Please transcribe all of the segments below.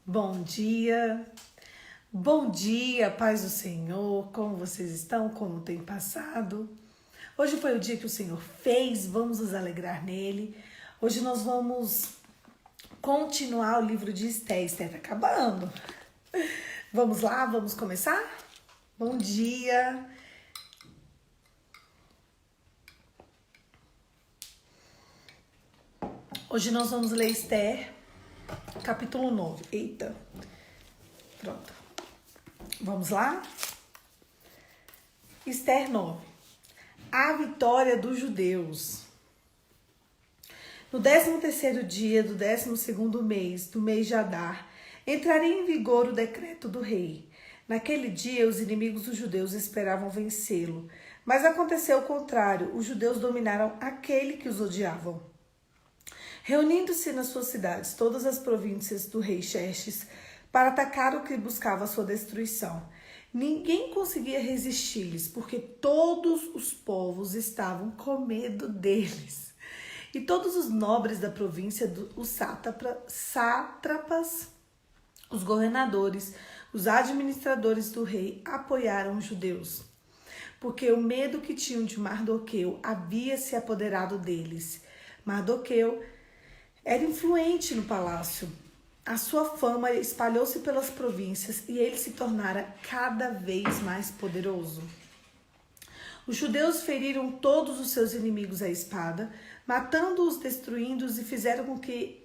Bom dia, paz do Senhor, como vocês estão, como tem passado? Hoje foi o dia que o Senhor fez, vamos nos alegrar nele. Hoje nós vamos continuar o livro de Esté. Esté tá acabando. Vamos lá, vamos começar? Bom dia! Hoje nós vamos ler Esté, capítulo 9. Eita! Pronto. Vamos lá? Esté 9. A vitória dos judeus. No 13º dia do 12º mês, do mês de Adar, entraria em vigor o decreto do rei. Naquele dia, os inimigos dos judeus esperavam vencê-lo. Mas aconteceu o contrário, os judeus dominaram aquele que os odiavam. Reunindo-se nas suas cidades todas as províncias do rei Xerxes para atacar o que buscava sua destruição. Ninguém conseguia resistir-lhes, porque todos os povos estavam com medo deles. E todos os nobres da província, os sátrapas, os governadores, os administradores do rei apoiaram os judeus, porque o medo que tinham de Mardoqueu havia se apoderado deles. Mardoqueu era influente no palácio. A sua fama espalhou-se pelas províncias e ele se tornara cada vez mais poderoso. Os judeus feriram todos os seus inimigos à espada, matando-os, destruindo-os e fizeram o que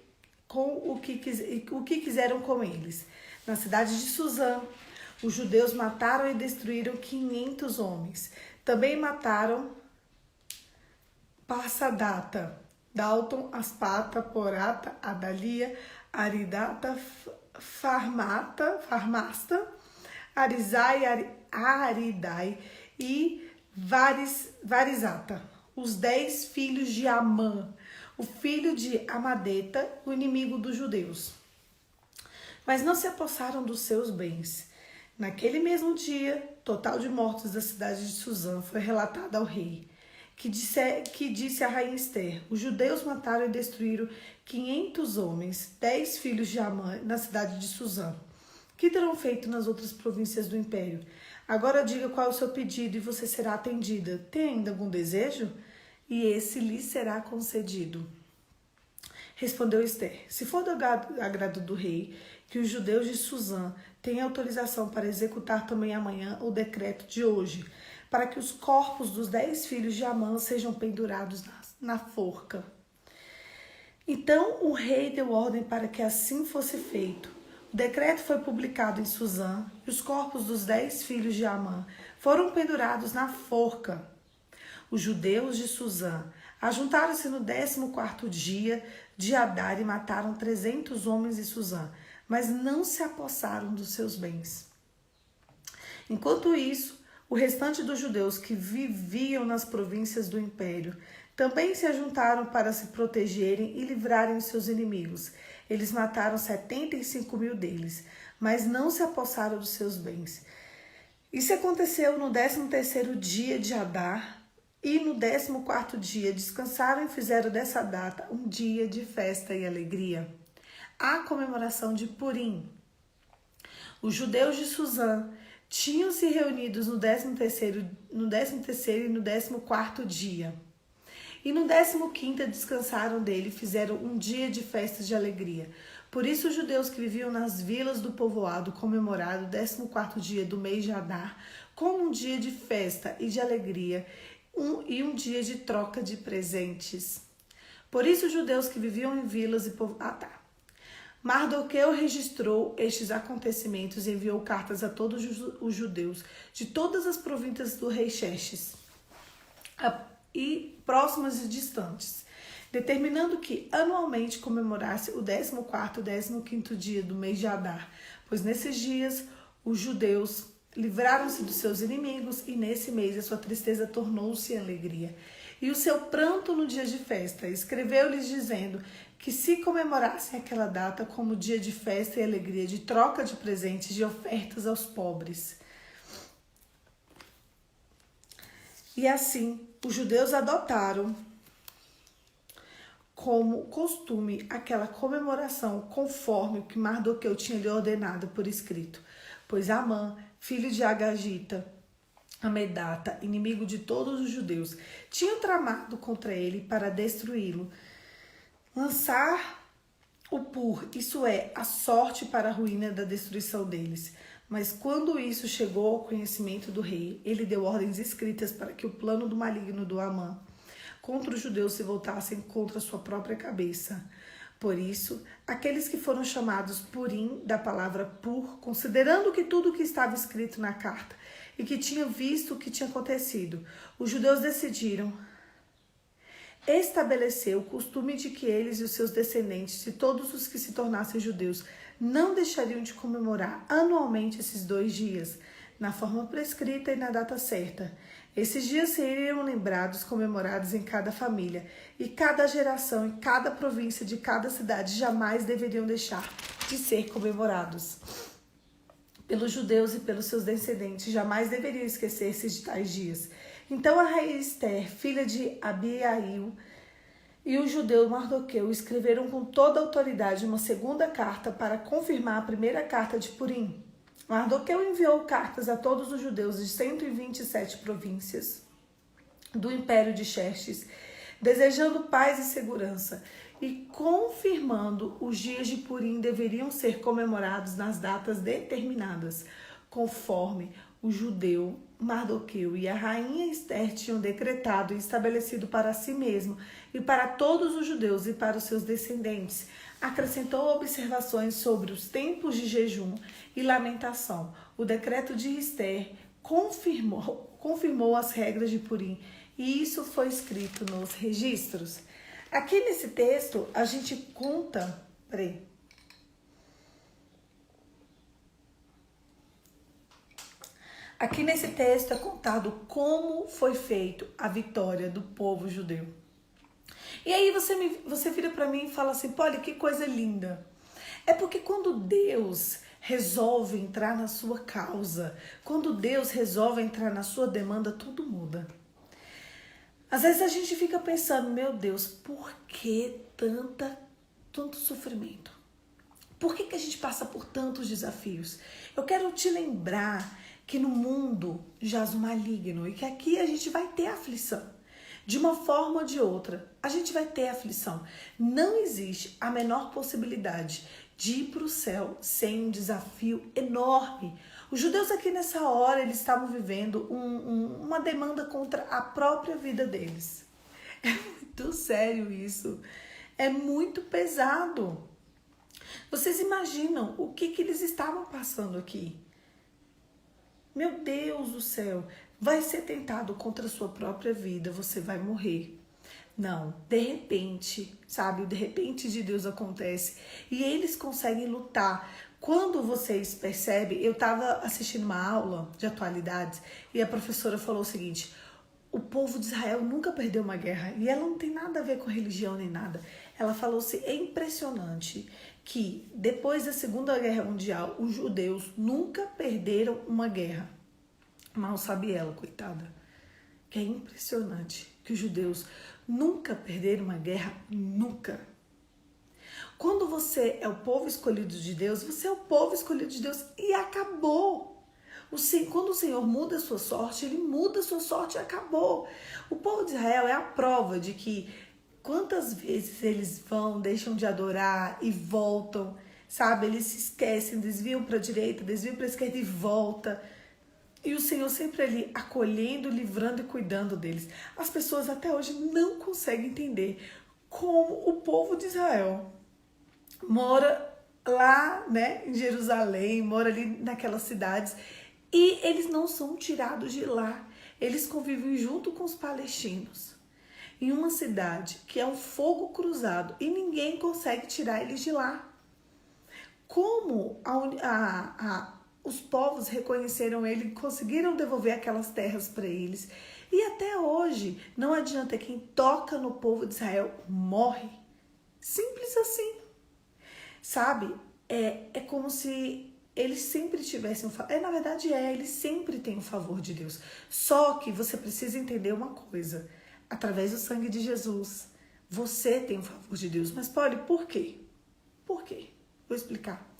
quiseram com eles. Na cidade de Suzã, os judeus mataram e destruíram 500 homens. Também mataram Passadata, Dalton, Aspata, Porata, Adalia, Aridata, Farmasta, Arizai, Aridai e Varizata, os 10 filhos de Amã, o filho de Amadeta, o inimigo dos judeus. Mas não se apossaram dos seus bens. Naquele mesmo dia, total de mortos da cidade de Suzã foi relatado ao rei, que disse a rainha Esté: os judeus mataram e destruíram 500 homens, 10 filhos de Amã, na cidade de Suzã. Que terão feito nas outras províncias do império? Agora diga qual é o seu pedido e você será atendida. Tem ainda algum desejo? E esse lhe será concedido. Respondeu Esté: se for do agrado do rei, que os judeus de Suzã tenham autorização para executar também amanhã o decreto de hoje, para que os corpos dos 10 filhos de Amã sejam pendurados na forca. Então o rei deu ordem para que assim fosse feito. O decreto foi publicado em Suzã e os corpos dos 10 filhos de Amã foram pendurados na forca. Os judeus de Suzã ajuntaram-se no 14º dia de Adar e mataram 300 homens em Suzã, mas não se apossaram dos seus bens. Enquanto isso, o restante dos judeus que viviam nas províncias do império também se ajuntaram para se protegerem e livrarem os seus inimigos. Eles mataram 75.000 deles, mas não se apossaram dos seus bens. Isso aconteceu no 13º dia de Adar e no 14º dia descansaram e fizeram dessa data um dia de festa e alegria. A comemoração de Purim. Os judeus de Suzã tinham se reunidos no 13º e no 14º dia. E no 15º descansaram dele e fizeram um dia de festas de alegria. Por isso os judeus que viviam nas vilas do povoado comemoraram o 14º dia do mês de Adar como um dia de festa e de alegria um dia de troca de presentes. Por isso os judeus que viviam em vilas e povoados... Mardoqueu registrou estes acontecimentos e enviou cartas a todos os judeus de todas as províncias do rei Xerxes e próximas e distantes, determinando que anualmente comemorasse o 14º e 15º dia do mês de Adar, pois nesses dias os judeus livraram-se dos seus inimigos e nesse mês a sua tristeza tornou-se alegria. E o seu pranto no dia de festa. Escreveu-lhes dizendo que se comemorassem aquela data como dia de festa e alegria, de troca de presentes e de ofertas aos pobres. E assim, os judeus adotaram como costume aquela comemoração conforme o que Mardoqueu tinha lhe ordenado por escrito. Pois Amã, filho de Agagita, Amedata, inimigo de todos os judeus, tinha tramado contra ele para destruí-lo, lançar o pur, isso é, a sorte para a ruína da destruição deles. Mas quando isso chegou ao conhecimento do rei, ele deu ordens escritas para que o plano do maligno do Amã contra os judeus se voltassem contra sua própria cabeça. Por isso, aqueles que foram chamados Purim, da palavra pur, considerando que tudo o que estava escrito na carta e que tinham visto o que tinha acontecido, os judeus decidiram estabelecer o costume de que eles e os seus descendentes e todos os que se tornassem judeus não deixariam de comemorar anualmente esses 2 dias, na forma prescrita e na data certa. Esses dias seriam lembrados, comemorados em cada família, e cada geração e cada província de cada cidade jamais deveriam deixar de ser comemorados. Pelos judeus e pelos seus descendentes, jamais deveriam esquecer-se de tais dias. Então a rainha Esther, filha de Abiail, e o judeu Mardoqueu escreveram com toda a autoridade uma segunda carta para confirmar a primeira carta de Purim. Mardoqueu enviou cartas a todos os judeus de 127 províncias do Império de Xerxes, desejando paz e segurança e confirmando os dias de Purim deveriam ser comemorados nas datas determinadas, conforme o judeu Mardoqueu e a rainha Esther tinham decretado e estabelecido para si mesmo e para todos os judeus e para os seus descendentes. Acrescentou observações sobre os tempos de jejum e lamentação. O decreto de Esther confirmou as regras de Purim e isso foi escrito nos registros. Aqui nesse texto a gente conta... Aqui nesse texto é contado como foi feito a vitória do povo judeu. E aí você vira para mim e fala assim, Polly, que coisa linda. É porque quando Deus resolve entrar na sua causa, quando Deus resolve entrar na sua demanda, tudo muda. Às vezes a gente fica pensando, meu Deus, por que tanto sofrimento? Por que a gente passa por tantos desafios? Eu quero te lembrar que no mundo jaz o maligno e que aqui a gente vai ter aflição. De uma forma ou de outra, a gente vai ter aflição. Não existe a menor possibilidade de ir para o céu sem um desafio enorme. Os judeus aqui nessa hora, eles estavam vivendo uma demanda contra a própria vida deles. É muito sério isso. É muito pesado. Vocês imaginam o que eles estavam passando aqui? Meu Deus do céu, vai ser tentado contra a sua própria vida, você vai morrer. Não, de repente, sabe, de repente de Deus acontece e eles conseguem lutar. Quando vocês percebem, eu estava assistindo uma aula de atualidades e a professora falou o seguinte, o povo de Israel nunca perdeu uma guerra e ela não tem nada a ver com religião nem nada. Ela falou assim, é impressionante que depois da Segunda Guerra Mundial, os judeus nunca perderam uma guerra. Mal sabe ela, coitada. Que é impressionante que os judeus nunca perderam uma guerra, nunca. Quando você é o povo escolhido de Deus, você é o povo escolhido de Deus e acabou. Quando o Senhor muda a sua sorte, Ele muda a sua sorte e acabou. O povo de Israel é a prova de que quantas vezes eles vão, deixam de adorar e voltam, sabe? Eles se esquecem, desviam para a direita, desviam para a esquerda e voltam. E o Senhor sempre ali acolhendo, livrando e cuidando deles. As pessoas até hoje não conseguem entender como o povo de Israel mora lá, né, em Jerusalém, mora ali naquelas cidades e eles não são tirados de lá. Eles convivem junto com os palestinos em uma cidade que é um fogo cruzado e ninguém consegue tirar eles de lá. Como os povos reconheceram ele, conseguiram devolver aquelas terras para eles. E até hoje, não adianta, quem toca no povo de Israel morre. Simples assim. Sabe? É como se eles sempre tivessem na verdade eles sempre têm o favor de Deus. Só que você precisa entender uma coisa. Através do sangue de Jesus, Você tem o favor de Deus. Mas, Polly, por quê? Por quê? Vou explicar.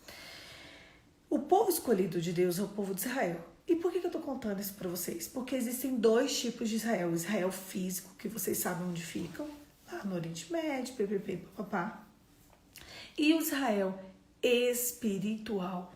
O povo escolhido de Deus é o povo de Israel. E por que eu tô contando isso para vocês? Porque existem dois tipos de Israel. O Israel físico, que vocês sabem onde ficam, lá no Oriente Médio, papapá. E o Israel espiritual.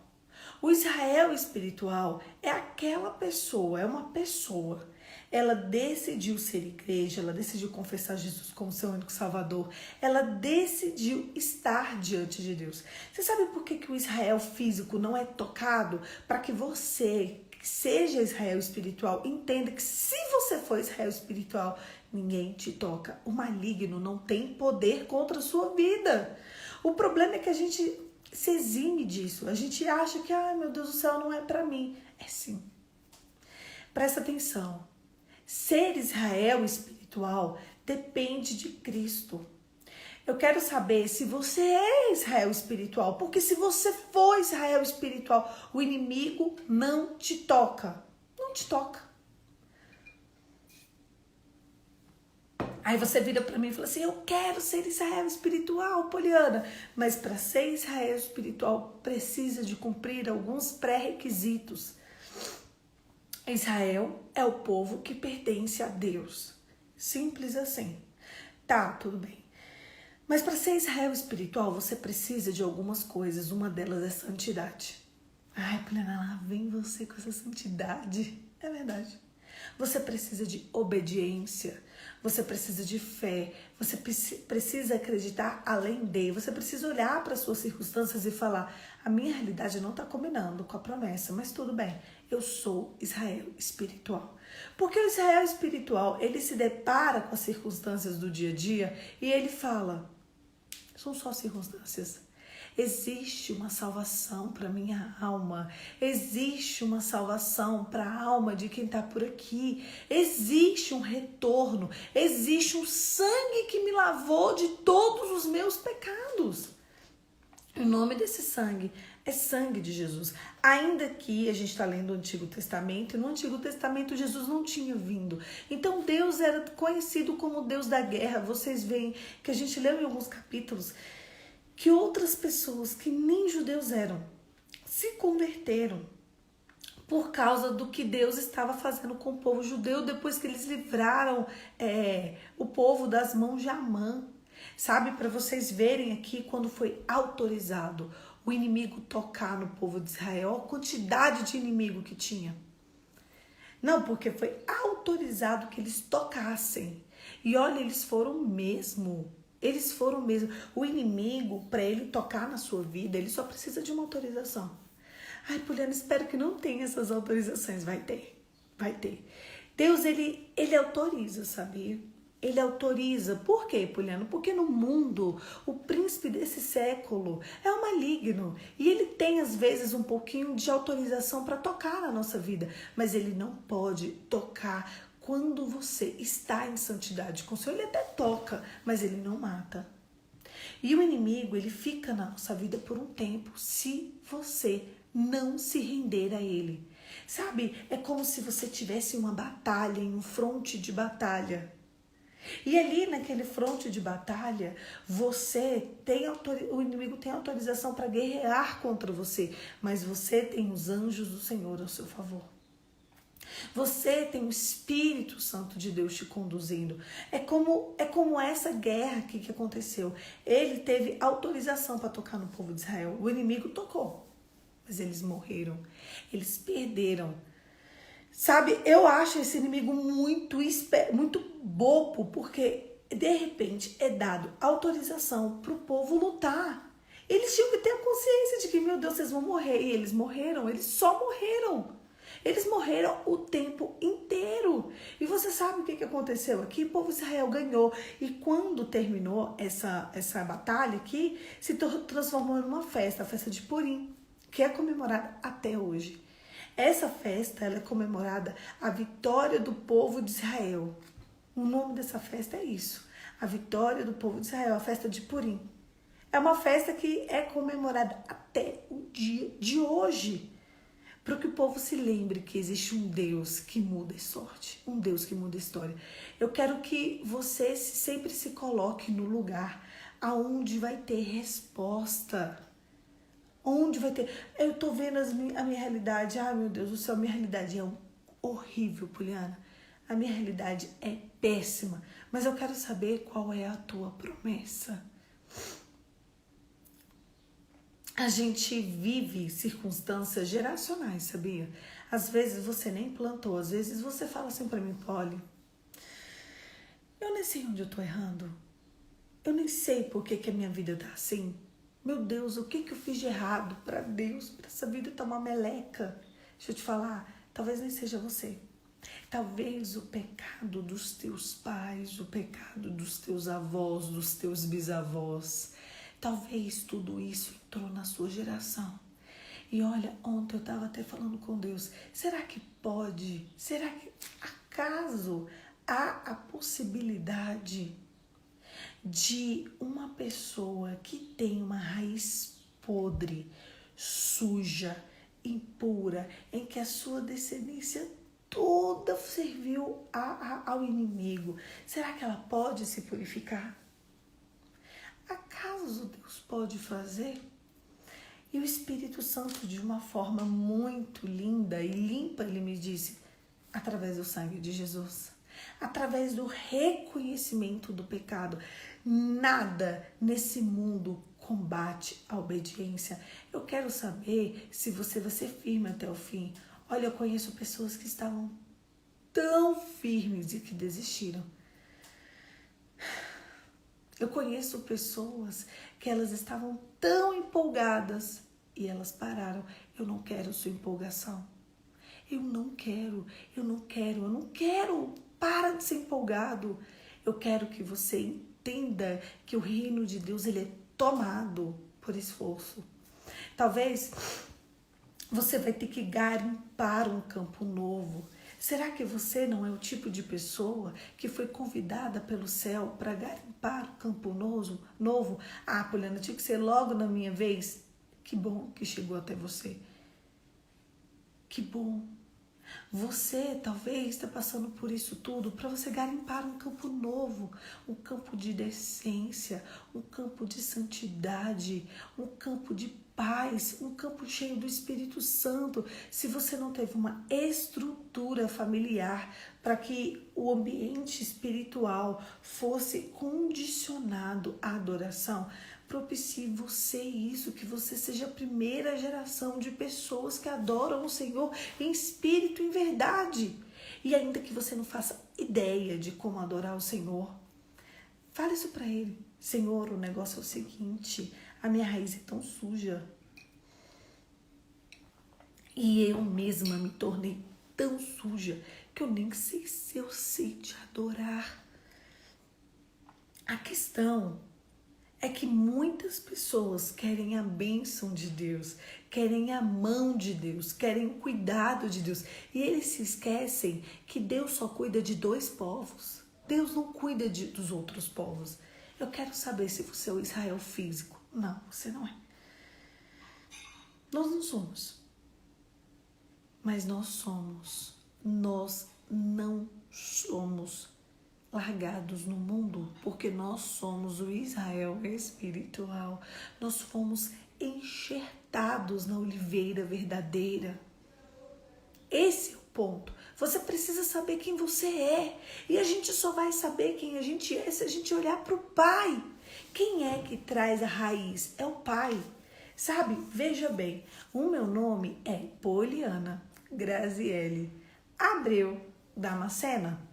O Israel espiritual é aquela pessoa, é uma pessoa. Ela decidiu ser igreja, ela decidiu confessar Jesus como seu único salvador. Ela decidiu estar diante de Deus. Você sabe por que o Israel físico não é tocado? Para que você, que seja Israel espiritual, entenda que se você for Israel espiritual, ninguém te toca. O maligno não tem poder contra a sua vida. O problema é que a gente se exime disso. A gente acha que, ai meu Deus do céu, não é para mim. É sim. Presta atenção. Ser Israel espiritual depende de Cristo. Eu quero saber se você é Israel espiritual, porque se você for Israel espiritual, o inimigo não te toca. Não te toca. Aí você vira para mim e fala assim, eu quero ser Israel espiritual, Poliana. Mas para ser Israel espiritual, precisa de cumprir alguns pré-requisitos. Israel é o povo que pertence a Deus. Simples assim. Tá, tudo bem. Mas para ser Israel espiritual, você precisa de algumas coisas. Uma delas é santidade. Ai, Poliana, lá vem você com essa santidade. É verdade. Você precisa de obediência. Você precisa de fé. Você precisa acreditar além de. Você precisa olhar para as suas circunstâncias e falar, a minha realidade não está combinando com a promessa, mas tudo bem. Eu sou Israel espiritual. Porque o Israel espiritual, ele se depara com as circunstâncias do dia a dia e ele fala, são só circunstâncias. Existe uma salvação para minha alma. Existe uma salvação para a alma de quem está por aqui. Existe um retorno. Existe um sangue que me lavou de todos os meus pecados. O nome desse sangue é sangue de Jesus. Ainda que a gente está lendo o Antigo Testamento, e no Antigo Testamento Jesus não tinha vindo. Então Deus era conhecido como Deus da guerra. Vocês veem que a gente leu em alguns capítulos que outras pessoas que nem judeus eram, se converteram por causa do que Deus estava fazendo com o povo judeu depois que eles livraram o povo das mãos de Amã. Sabe, para vocês verem aqui quando foi autorizado o inimigo tocar no povo de Israel, a quantidade de inimigo que tinha. Não, porque foi autorizado que eles tocassem. E olha, eles foram mesmo. O inimigo, para ele tocar na sua vida, ele só precisa de uma autorização. Ai, Poliana, espero que não tenha essas autorizações. Vai ter. Deus, ele autoriza, sabia? Ele autoriza. Por quê, Poliana? Porque no mundo, o príncipe desse século é o maligno. E ele tem, às vezes, um pouquinho de autorização para tocar na nossa vida. Mas ele não pode tocar quando você está em santidade com o Senhor. Ele até toca, mas ele não mata. E o inimigo, ele fica na nossa vida por um tempo, se você não se render a ele. Sabe, é como se você tivesse uma batalha, em um fronte de batalha. E ali naquele fronte de batalha, o inimigo tem autorização para guerrear contra você, mas você tem os anjos do Senhor ao seu favor. Você tem o Espírito Santo de Deus te conduzindo. É como essa guerra aqui que aconteceu. Ele teve autorização para tocar no povo de Israel. O inimigo tocou, mas eles morreram. Eles perderam. Sabe, eu acho esse inimigo muito bobo, porque de repente é dado autorização para o povo lutar. Eles tinham que ter a consciência de que, meu Deus, vocês vão morrer. E eles morreram, eles só morreram. Eles morreram o tempo inteiro. E você sabe o que aconteceu aqui? O povo de Israel ganhou. E quando terminou essa batalha aqui, se transformou numa festa, a festa de Purim, que é comemorada até hoje. Essa festa ela é comemorada a vitória do povo de Israel. O nome dessa festa é isso. A vitória do povo de Israel, a festa de Purim. É uma festa que é comemorada até o dia de hoje. para que o povo se lembre que existe um Deus que muda a sorte, um Deus que muda a história. Eu quero que você sempre se coloque no lugar aonde vai ter resposta. Onde vai ter... Eu tô vendo a minha realidade. Ah, meu Deus do céu, a minha realidade é horrível, Poliana. A minha realidade é péssima. Mas eu quero saber qual é a tua promessa. A gente vive circunstâncias geracionais, sabia? Às vezes você nem plantou, às vezes você fala assim pra mim, Poli, eu nem sei onde eu tô errando. Eu nem sei por que a minha vida tá assim. Meu Deus, o que eu fiz de errado para Deus, para essa vida tá uma meleca? Deixa eu te falar, talvez nem seja você. Talvez o pecado dos teus pais, o pecado dos teus avós, dos teus bisavós, talvez tudo isso entrou na sua geração. E olha, ontem eu estava até falando com Deus, será que pode? Será que acaso há a possibilidade de uma pessoa que tem uma raiz podre, suja, impura, em que a sua descendência toda serviu ao inimigo? Será que ela pode se purificar? Acaso Deus pode fazer? E o Espírito Santo, de uma forma muito linda e limpa, ele me disse, através do sangue de Jesus, através do reconhecimento do pecado. Nada nesse mundo combate a obediência. Eu quero saber se você vai ser firme até o fim. Olha, eu conheço pessoas que estavam tão firmes e que desistiram. Eu conheço pessoas que elas estavam tão empolgadas e elas pararam. Eu não quero sua empolgação. Eu não quero. Para de ser empolgado. Eu quero que você entenda que o reino de Deus ele é tomado por esforço. Talvez você vai ter que garimpar um campo novo. Será que você não é o tipo de pessoa que foi convidada pelo céu para garimpar um campo novo? Ah, Poliana, tinha que ser logo na minha vez. Que bom que chegou até você. Que bom. Você talvez está passando por isso tudo para você garimpar um campo novo, um campo de decência, um campo de santidade, um campo de paz, um campo cheio do Espírito Santo. Se você não teve uma estrutura familiar para que o ambiente espiritual fosse condicionado à adoração, propicie você isso, que você seja a primeira geração de pessoas que adoram o Senhor em espírito e em verdade. E ainda que você não faça ideia de como adorar o Senhor, fale isso para Ele. Senhor, o negócio é o seguinte, a minha raiz é tão suja. E eu mesma me tornei tão suja que eu nem sei se eu sei te adorar. A questão é que muitas pessoas querem a bênção de Deus, querem a mão de Deus, querem o cuidado de Deus. E eles se esquecem que Deus só cuida de 2 povos. Deus não cuida dos outros povos. Eu quero saber se você é o Israel físico. Não, você não é. Nós não somos. Mas nós não somos largados no mundo, porque nós somos o Israel espiritual. Nós fomos enxertados na oliveira verdadeira. Esse é o ponto. Você precisa saber quem você é. E a gente só vai saber quem a gente é se a gente olhar para o Pai. Quem é que traz a raiz? É o Pai. Sabe? Veja bem, o meu nome é Poliana Graziele Abreu Damascena.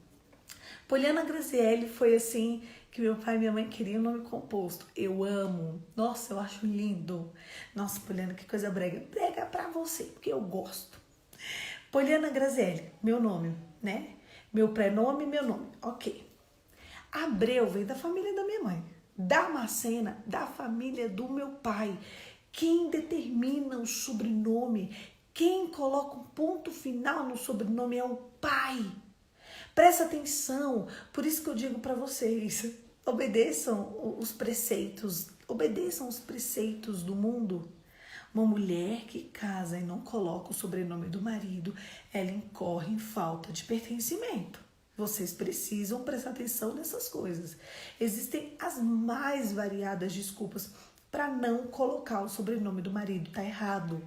Poliana Graziele foi assim que meu pai e minha mãe queriam o nome composto. Eu amo. Nossa, eu acho lindo. Nossa, Poliana, que coisa brega. Brega pra você, porque eu gosto. Poliana Graziele, meu nome, né? Meu prenome, meu nome. Ok. Abreu vem da família da minha mãe. Damascena, da família do meu pai. Quem determina o sobrenome, quem coloca um ponto final no sobrenome é o pai. Presta atenção, por isso que eu digo para vocês, obedeçam os preceitos do mundo. Uma mulher que casa e não coloca o sobrenome do marido, ela incorre em falta de pertencimento. Vocês precisam prestar atenção nessas coisas. Existem as mais variadas desculpas para não colocar o sobrenome do marido. Tá errado.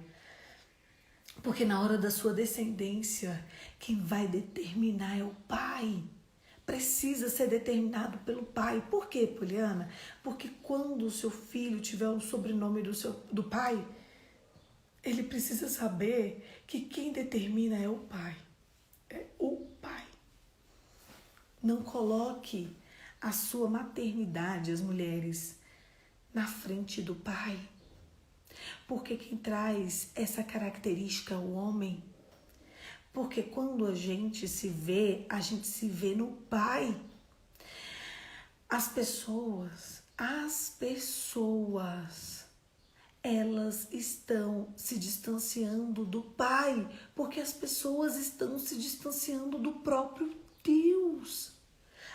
Porque na hora da sua descendência, quem vai determinar é o pai. Precisa ser determinado pelo pai. Por quê, Poliana? Porque quando o seu filho tiver o sobrenome do pai, ele precisa saber que quem determina é o pai. É o pai. Não coloque a sua maternidade, as mulheres, na frente do pai. Porque quem traz essa característica é o homem. Porque quando a gente se vê no pai. As pessoas, elas estão se distanciando do pai, porque as pessoas estão se distanciando do próprio Deus.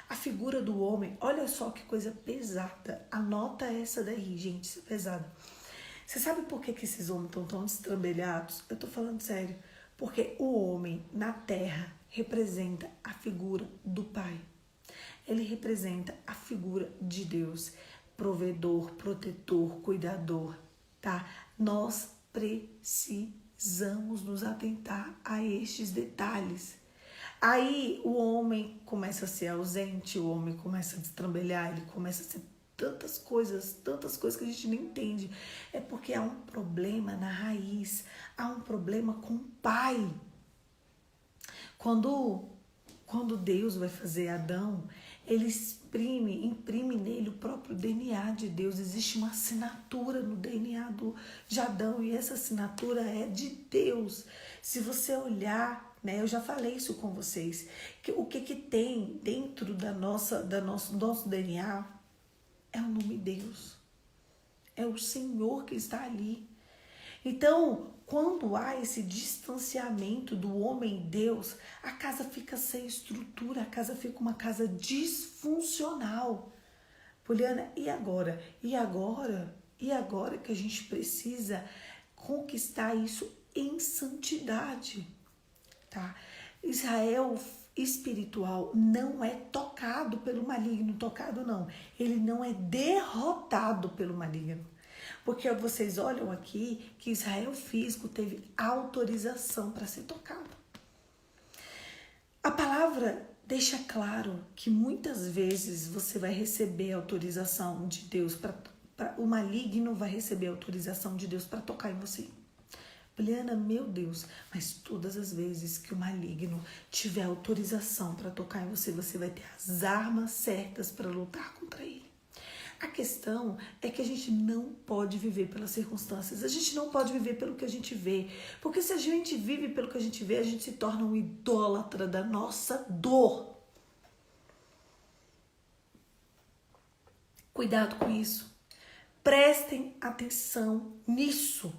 A figura do homem, olha só que coisa pesada. Anota essa daí, gente, isso é pesado. Você sabe por que esses homens estão tão destrambelhados? Eu tô falando sério. Porque o homem na terra representa a figura do pai. Ele representa a figura de Deus. Provedor, protetor, cuidador, tá? Nós precisamos nos atentar a estes detalhes. Aí o homem começa a ser ausente, o homem começa a destrambelhar, ele começa a ser tantas coisas que a gente nem entende. É porque há um problema na raiz, há um problema com o pai. Quando Deus vai fazer Adão, ele imprime nele o próprio DNA de Deus. Existe uma assinatura no DNA de Adão e essa assinatura é de Deus. Se você olhar, né, eu já falei isso com vocês, o que tem dentro do nosso DNA é o nome Deus. É o Senhor que está ali. Então, quando há esse distanciamento do homem e Deus, a casa fica sem estrutura, a casa fica uma casa disfuncional. Poliana, e agora? E agora que a gente precisa conquistar isso em santidade, tá? Israel espiritual não é tocado pelo maligno, ele não é derrotado pelo maligno. Porque vocês olham aqui que Israel físico teve autorização para ser tocado. A palavra deixa claro que muitas vezes você vai receber autorização de Deus, o maligno vai receber autorização de Deus para tocar em você. Poliana, meu Deus, mas todas as vezes que o maligno tiver autorização para tocar em você, você vai ter as armas certas para lutar contra ele. A questão é que a gente não pode viver pelas circunstâncias, a gente não pode viver pelo que a gente vê, porque se a gente vive pelo que a gente vê, a gente se torna um idólatra da nossa dor. Cuidado com isso, prestem atenção nisso.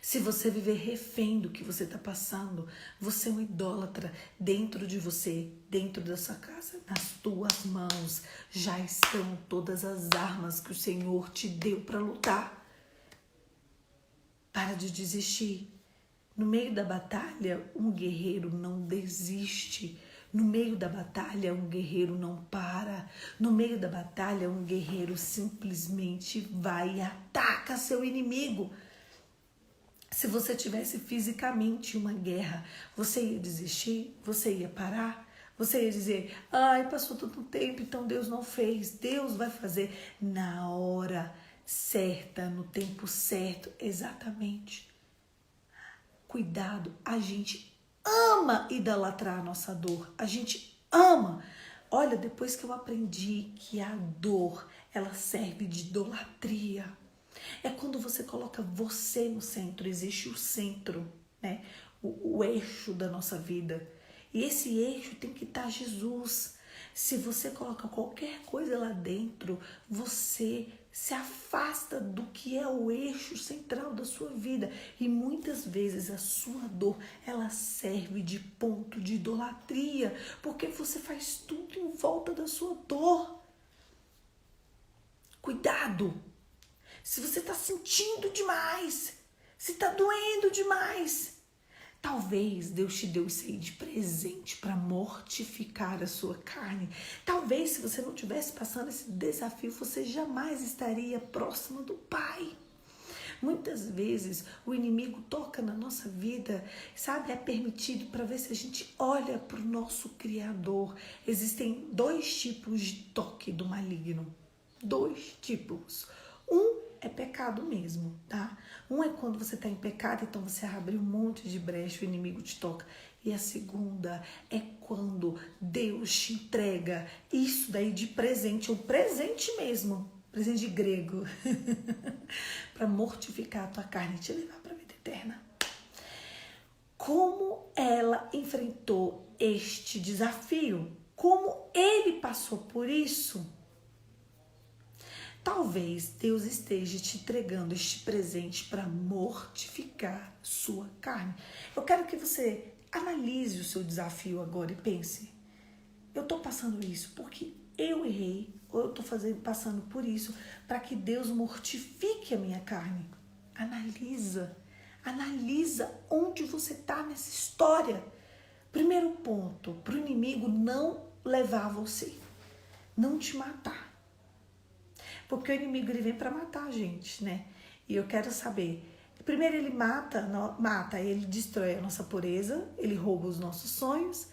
Se você viver refém do que você está passando, você é um idólatra. Dentro de você, dentro da sua casa, nas tuas mãos, já estão todas as armas que o Senhor te deu para lutar. Para de desistir. No meio da batalha, um guerreiro não desiste. No meio da batalha, um guerreiro não para. No meio da batalha, um guerreiro simplesmente vai e ataca seu inimigo. Se você tivesse fisicamente uma guerra, você ia desistir? Você ia parar? Você ia dizer, ai, passou tanto tempo, então Deus não fez. Deus vai fazer na hora certa, no tempo certo, exatamente. Cuidado, a gente ama idolatrar a nossa dor. A gente ama. Olha, depois que eu aprendi que a dor, ela serve de idolatria. É quando você coloca você no centro, existe o centro, né? O eixo da nossa vida. E esse eixo tem que estar Jesus. Se você coloca qualquer coisa lá dentro, você se afasta do que é o eixo central da sua vida. E muitas vezes a sua dor, ela serve de ponto de idolatria, porque você faz tudo em volta da sua dor. Cuidado! se você está sentindo demais, se está doendo demais, talvez Deus te deu isso aí de presente para mortificar a sua carne. Talvez se você não estivesse passando esse desafio, você jamais estaria próximo do Pai. Muitas vezes o inimigo toca na nossa vida, sabe? É permitido para ver se a gente olha para o nosso Criador. Existem 2 tipos de toque do maligno. 2 tipos. Um é pecado mesmo, tá? Um é quando você está em pecado, então você abre um monte de brecha, o inimigo te toca. E a segunda é quando Deus te entrega isso daí de presente, um presente mesmo, presente grego, para mortificar a tua carne e te levar para a vida eterna. Como ela enfrentou este desafio? Como ele passou por isso? Talvez Deus esteja te entregando este presente para mortificar sua carne. Eu quero que você analise o seu desafio agora e pense: eu estou passando isso porque eu errei, ou eu estou passando por isso para que Deus mortifique a minha carne? Analisa onde você está nessa história. Primeiro ponto, para o inimigo não levar você, não te matar. Porque o inimigo ele vem para matar a gente, né? E eu quero saber, primeiro ele mata, ele destrói a nossa pureza, ele rouba os nossos sonhos,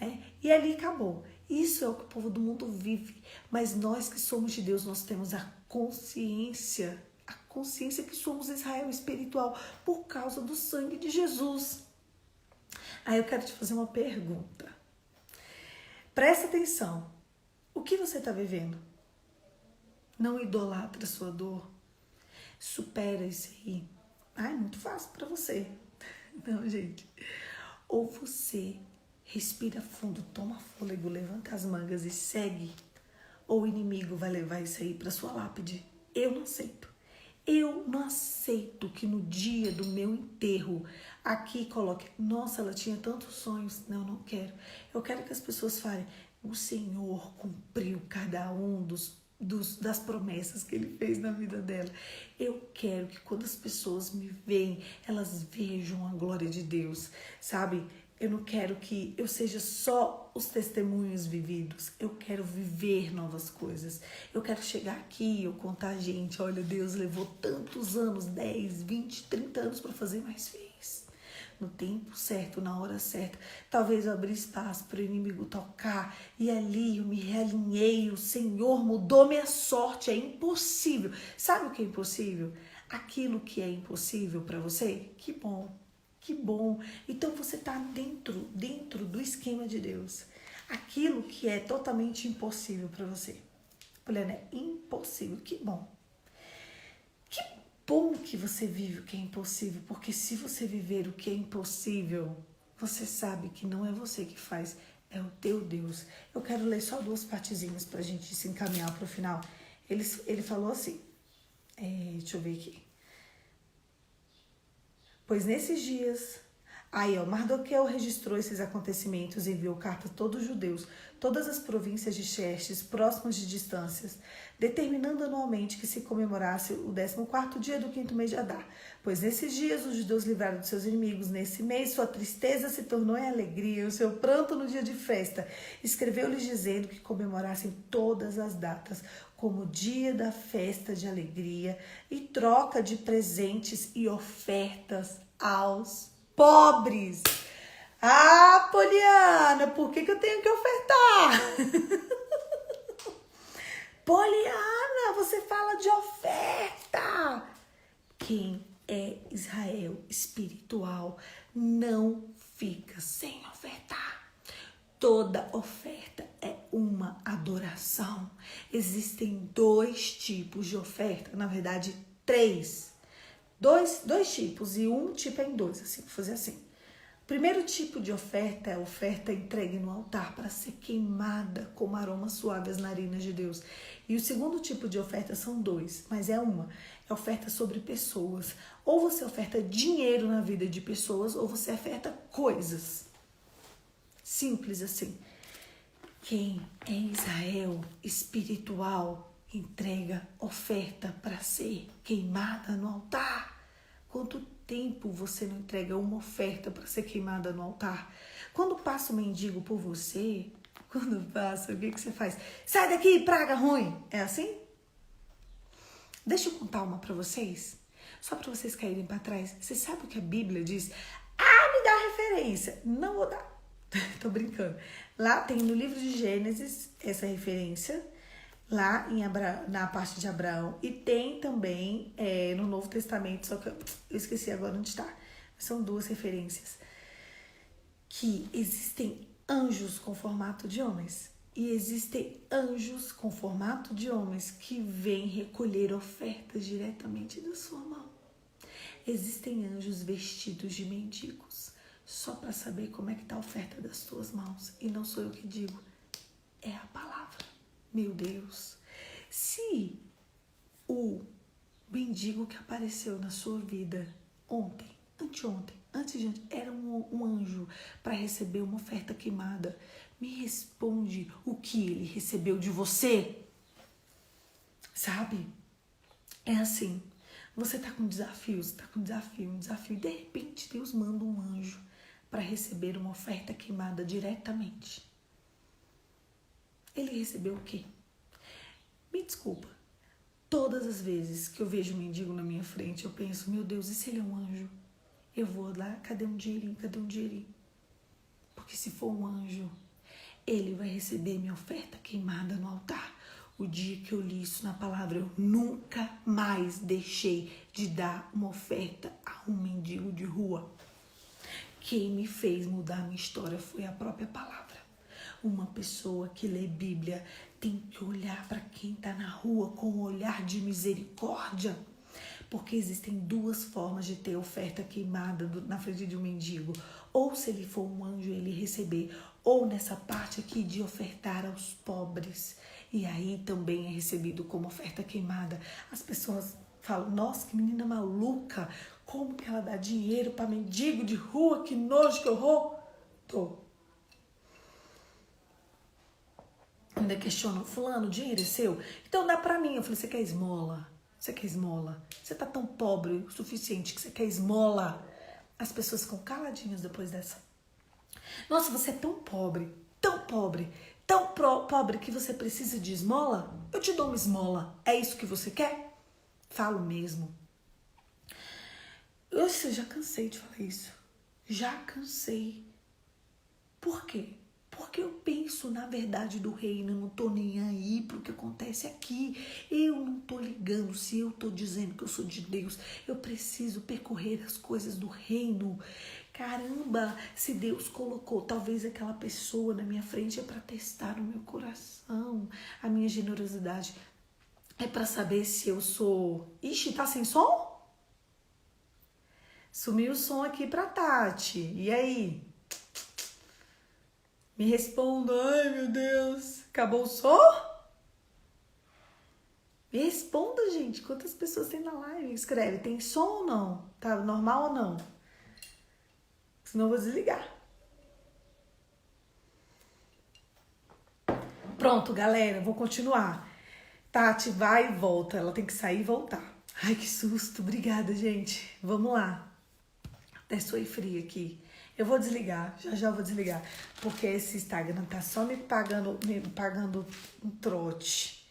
né? E ali acabou. Isso é o que o povo do mundo vive. Mas nós que somos de Deus, nós temos a consciência que somos Israel espiritual por causa do sangue de Jesus. Aí eu quero te fazer uma pergunta. Presta atenção. O que você está vivendo? Não idolatra a sua dor. Supera isso aí. É muito fácil para você. Não, gente. Ou você respira fundo, toma fôlego, levanta as mangas e segue. Ou o inimigo vai levar isso aí para sua lápide. Eu não aceito. Eu não aceito que no dia do meu enterro aqui coloque: nossa, ela tinha tantos sonhos. Não, não quero. Eu quero que as pessoas falem: o Senhor cumpriu cada um das promessas que Ele fez na vida dela. Eu quero que quando as pessoas me veem, elas vejam a glória de Deus, sabe? Eu não quero que eu seja só os testemunhos vividos. Eu quero viver novas coisas. Eu quero chegar aqui e eu contar a gente: olha, Deus levou tantos anos, 10, 20, 30 anos para fazer, mas fez. No tempo certo, na hora certa. Talvez eu abri espaço para o inimigo tocar e ali eu me realinhei. O Senhor mudou minha sorte. É impossível. Sabe o que é impossível? Aquilo que é impossível para você? Que bom. Que bom. Então você está dentro do esquema de Deus. Aquilo que é totalmente impossível para você. Olha, né? Impossível. Que bom. Que bom que você vive o que é impossível. Porque se você viver o que é impossível, você sabe que não é você que faz, é o teu Deus. Eu quero ler só 2 partezinhas para a gente se encaminhar para o final. Ele falou assim, deixa eu ver aqui. Pois nesses dias, Mardoqueu registrou esses acontecimentos e enviou cartas a todos os judeus, todas as províncias de Xerxes, próximas de distâncias, determinando anualmente que se comemorasse o 14º dia do 5º mês de Adar. Pois nesses dias os judeus livraram de seus inimigos. Nesse mês sua tristeza se tornou em alegria, o seu pranto no dia de festa. Escreveu-lhes dizendo que comemorassem todas as datas como o dia da festa de alegria e troca de presentes e ofertas aos pobres. Ah, Poliana, por que eu tenho que ofertar? Poliana, você fala de oferta. Quem é Israel espiritual não fica sem ofertar. Toda oferta é uma adoração. Existem 2 tipos de oferta, na verdade 3. Dois tipos e um tipo é em 2, assim, vou fazer assim. O primeiro tipo de oferta é a oferta entregue no altar para ser queimada como aroma suave às narinas de Deus. E o segundo tipo de oferta são 2, mas é uma. É oferta sobre pessoas. Ou você oferta dinheiro na vida de pessoas, ou você oferta coisas. Simples assim. Quem é Israel espiritual entrega oferta para ser queimada no altar? Quanto tempo você não entrega uma oferta para ser queimada no altar? Quando passa um mendigo por você, quando passa, o que você faz? Sai daqui, praga ruim! É assim? Deixa eu contar uma para vocês, só para vocês caírem para trás. Você sabe o que a Bíblia diz? Me dá referência. Não vou dar. Tô brincando. Lá tem no livro de Gênesis essa referência, lá na parte de Abraão. E tem também no Novo Testamento, só que eu esqueci agora onde está. São duas referências. Que existem anjos com formato de homens. E existem anjos com formato de homens que vêm recolher ofertas diretamente da sua mão. Existem anjos vestidos de mendigos, só para saber como é que está a oferta das tuas mãos. E não sou eu que digo, é a palavra. Meu Deus, se o mendigo que apareceu na sua vida ontem, anteontem, antes de ontem, era um anjo para receber uma oferta queimada, me responde o que ele recebeu de você. Sabe? É assim. Você tá com desafios, um desafio, e de repente Deus manda um anjo para receber uma oferta queimada diretamente. Ele recebeu o quê? Me desculpa, todas as vezes que eu vejo um mendigo na minha frente, eu penso, meu Deus, e se ele é um anjo? Eu vou lá, cadê um dinheirinho? Porque se for um anjo, ele vai receber minha oferta queimada no altar. O dia que eu li isso na palavra, eu nunca mais deixei de dar uma oferta a um mendigo de rua. Quem me fez mudar a minha história foi a própria palavra. Uma pessoa que lê Bíblia tem que olhar para quem está na rua com um olhar de misericórdia. Porque existem duas formas de ter oferta queimada na frente de um mendigo. Ou se ele for um anjo, ele receber. Ou nessa parte aqui de ofertar aos pobres. E aí também é recebido como oferta queimada. As pessoas falam, nossa, que menina maluca. Como que ela dá dinheiro para mendigo de rua? Que nojo, que horror. Ainda questionam, fulano, o dinheiro é seu? Então dá para mim. Eu falei, você quer esmola? Você quer esmola? Você tá tão pobre o suficiente que você quer esmola? As pessoas ficam caladinhas depois dessa. Nossa, você é tão pobre que você precisa de esmola? Eu te dou uma esmola. É isso que você quer? Falo mesmo. Eu já cansei de falar isso. Já cansei. Por quê? Porque eu penso na verdade do reino, eu não tô nem aí pro que acontece aqui. Eu não tô ligando se eu tô dizendo que eu sou de Deus. Eu preciso percorrer as coisas do reino. Caramba, se Deus colocou talvez aquela pessoa na minha frente é para testar o meu coração, a minha generosidade. É para saber se eu sou... Ixi, tá sem som? Sumiu o som aqui pra Tati. E aí? Me responda. Ai, meu Deus. Acabou o som? Me responda, gente. Quantas pessoas tem na live? Escreve. Tem som ou não? Tá normal ou não? Senão eu vou desligar. Pronto, galera. Vou continuar. Tati vai e volta. Ela tem que sair e voltar. Ai, que susto. Obrigada, gente. Vamos lá. Até suei frio aqui. Eu vou desligar, já vou desligar, porque esse Instagram tá só me pagando um trote.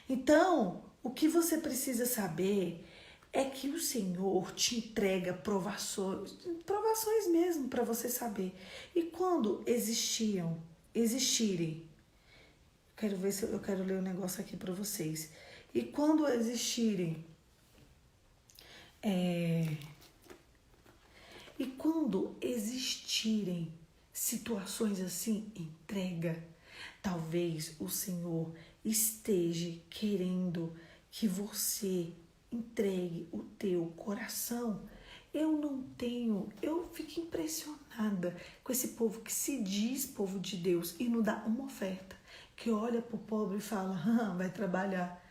Então, o que você precisa saber é que o Senhor te entrega provações mesmo para você saber. E quando existirem, eu quero ler um negócio aqui para vocês. E quando existirem E quando existirem situações assim, entrega. Talvez o Senhor esteja querendo que você entregue o teu coração. Eu fico impressionada com esse povo que se diz povo de Deus e não dá uma oferta. Que olha pro pobre e fala, vai trabalhar.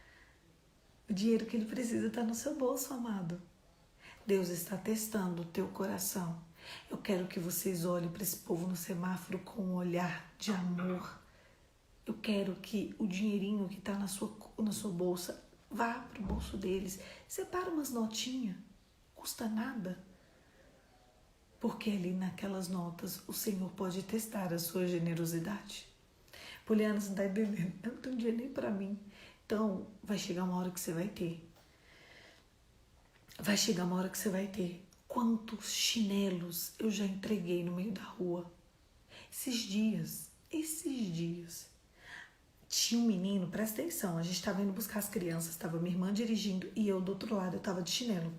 O dinheiro que ele precisa está no seu bolso, amado. Deus está testando o teu coração. Eu quero que vocês olhem para esse povo no semáforo com um olhar de amor. Eu quero que o dinheirinho que está na sua bolsa vá para o bolso deles. Separa umas notinhas, custa nada. Porque ali naquelas notas o Senhor pode testar a sua generosidade. Poliana, você não está entendendo? Eu não tenho dinheiro nem para mim. Então, vai chegar uma hora que você vai ter. Vai chegar uma hora que você vai ter. Quantos chinelos eu já entreguei no meio da rua? Esses dias, tinha um menino, presta atenção, a gente estava indo buscar as crianças, estava minha irmã dirigindo e eu do outro lado, eu estava de chinelo.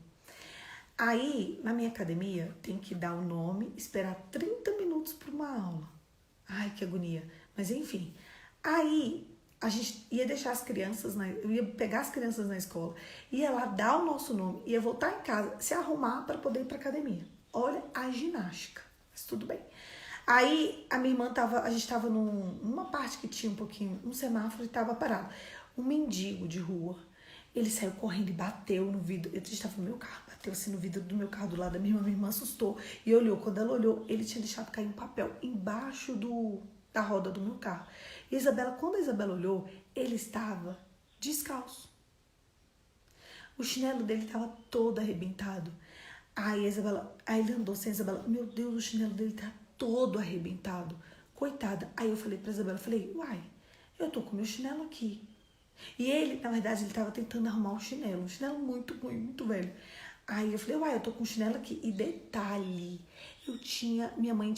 Aí, na minha academia, tem que dar o nome, esperar 30 minutos para uma aula. Ai, que agonia. Mas enfim, aí a gente ia deixar as crianças, eu ia pegar as crianças na escola, ia lá dar o nosso nome, ia voltar em casa, se arrumar para poder ir para academia. Olha a ginástica, mas tudo bem. Aí a minha irmã a gente tava numa parte que tinha um semáforo e tava parado. Um mendigo de rua, ele saiu correndo e bateu no vidro. Eu estava no meu carro, bateu assim no vidro do meu carro do lado da minha irmã assustou e olhou. Quando ela olhou, ele tinha deixado cair um papel embaixo da roda do meu carro. E quando a Isabela olhou, ele estava descalço. O chinelo dele estava todo arrebentado. Aí ele andou sem a Isabela. Meu Deus, o chinelo dele tá todo arrebentado. Coitada. Aí eu falei pra Isabela, uai, eu tô com meu chinelo aqui. E ele, na verdade, ele tava tentando arrumar um chinelo muito ruim, muito velho. Aí eu falei, uai, eu tô com um chinelo aqui. E detalhe, minha mãe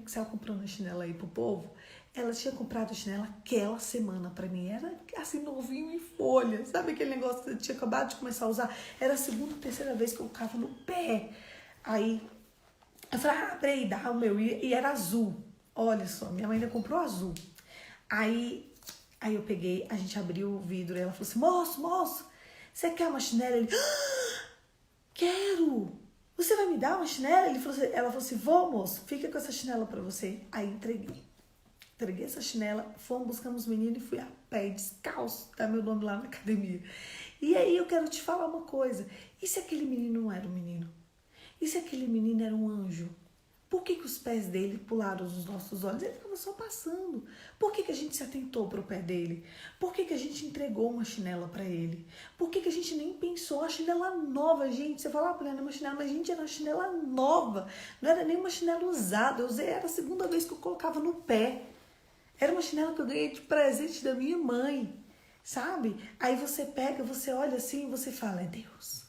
saiu comprando a chinela aí pro povo. Ela tinha comprado a chinela aquela semana pra mim. Era assim, novinho em folha. Sabe aquele negócio que eu tinha acabado de começar a usar? Era a segunda, terceira vez que eu colocava no pé. Aí eu falei, peraí, dá o meu. E era azul. Olha só, minha mãe ainda comprou azul. Aí eu peguei, a gente abriu o vidro e ela falou assim, moço, você quer uma chinela? Ele, quero! Você vai me dar uma chinela? Ela falou assim, vou, moço, fica com essa chinela pra você. Aí entreguei essa chinela, fomos buscar os meninos e fui a pé, descalço, tá meu nome lá na academia. E aí eu quero te falar uma coisa, e se aquele menino não era um menino? E se aquele menino era um anjo? Por que os pés dele pularam nos nossos olhos? Ele ficava só passando. Por que a gente se atentou para o pé dele? Por que a gente entregou uma chinela para ele? Por que a gente nem pensou? A chinela nova, gente. Você fala, era uma chinela, mas gente, era uma chinela nova. Não era nem uma chinela usada. Eu usei, era a segunda vez que eu colocava no pé. Era uma chinela que eu ganhei de presente da minha mãe. Sabe? Aí você pega, você olha assim e você fala, é Deus.